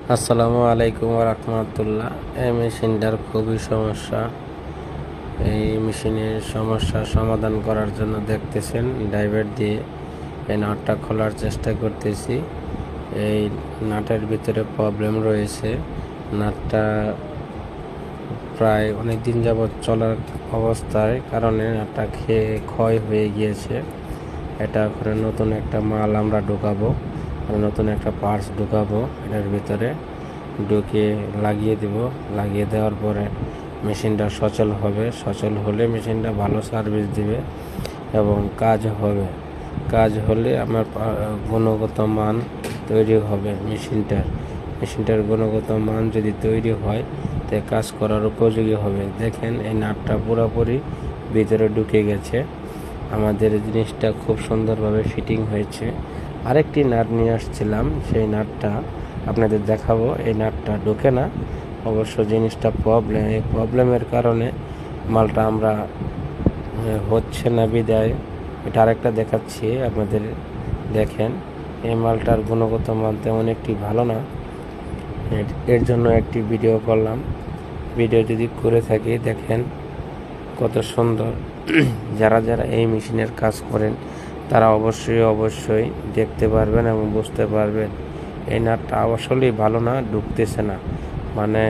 আসসালামু আলাইকুম ওয়া রাহমাতুল্লাহ। এই মেশিনটার খুবই সমস্যা। এই মেশিনের সমস্যার সমাধান করার জন্য দেখতেছেন ড্রাইভার দিয়ে এই নাটটা খোলার চেষ্টা করতেছি। এই নাটের ভিতরে প্রবলেম রয়েছে। নাটটা প্রায় অনেক দিন যাবৎ চলার অবস্থায় কারণে নাটটা ক্ষয় হয়ে গিয়েছে। এটা করে নতুন একটা মাল আমরা ঢুকাবো, নতুন একটা পার্টস ঢুকাবো এটার ভিতরে, ঢুকিয়ে লাগিয়ে দিব। লাগিয়ে দেওয়ার পরে মেশিনটা সচল হবে। সচল হলে মেশিনটা ভালো সার্ভিস দিবে এবং কাজ হবে। কাজ হলে আমার গুণগত মান তৈরি হবে। মেশিনটার গুণগত মান যদি তৈরি হয় তে কাজ করার উপযোগী হবে। দেখেন এই নাটটা পুরোপুরি ভিতরে ঢুকে গেছে। আমাদের জিনিসটা খুব সুন্দরভাবে ফিটিং হয়েছে। আরেকটি নাট নিয়ে আসছিলাম, সেই নাটটা আপনাদের দেখাবো। এই নাটটা ঢোকে না, অবশ্য জিনিসটা প্রবলেম। এই প্রবলেমের কারণে মালটা আমরা হচ্ছে না বিদায় এটা আরেকটা দেখাচ্ছি আপনাদের। দেখেন এই মালটার গুণগত মান তেমন একটি ভালো না। এর জন্য একটি ভিডিও করলাম। ভিডিও যদি করে থাকি দেখেন কত সুন্দর। যারা যারা এই মেশিনের কাজ করেন তারা অবশ্যই দেখতে পারবেন এবং বুঝতে পারবেন এই নাটটা আসলেই ভালো না, ঢুকতেছে না। মানে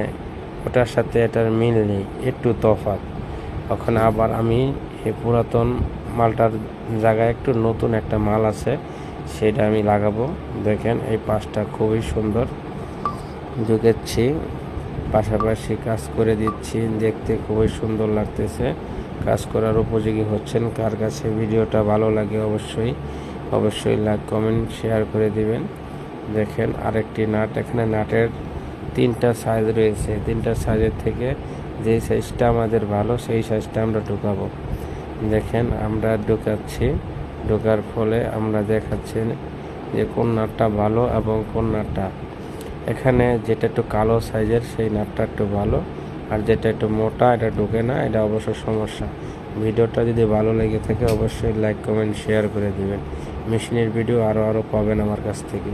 ওটার সাথে এটার মিল নেই, একটু তফাৎ। ওখানে আবার আমি এই পুরাতন মালটার জায়গায় একটু নতুন একটা মাল আছে, সেটা আমি লাগাবো। দেখেন এই পাশটা খুবই সুন্দর ঢুকেছি, পাশাপাশি কাজ করে দিচ্ছি। দেখতে খুবই সুন্দর লাগতেছে। কাজ করার উপযোগী হচ্ছেন। কার কাছে ভিডিওটা ভালো লাগে অবশ্যই লাইক কমেন্ট শেয়ার করে দিবেন। দেখেন আরেকটি নাট। এখানে নাটের 3টা সাইজ রয়েছে। 3টা সাইজের থেকে যে সাইজটা আমাদের ভালো সেই সাইজটা আমরা ঢুকাবো। দেখেন আমরা ঢুকাচ্ছি। ঢোকার ফলে আমরা দেখাচ্ছি যে কোন নাটটা ভালো এবং কোন নাটটা। এখানে যেটা একটু কালো সাইজের সেই নাটটা একটু ভালো, আর যেটা একটু মোটা এটা ঢোকে না। এটা অবশ্য সমস্যা। ভিডিওটা যদি ভালো লেগে থাকে অবশ্যই লাইক কমেন্ট শেয়ার করে দিবেন। মেশিনের ভিডিও আরও পাবেন আমার কাছ থেকে।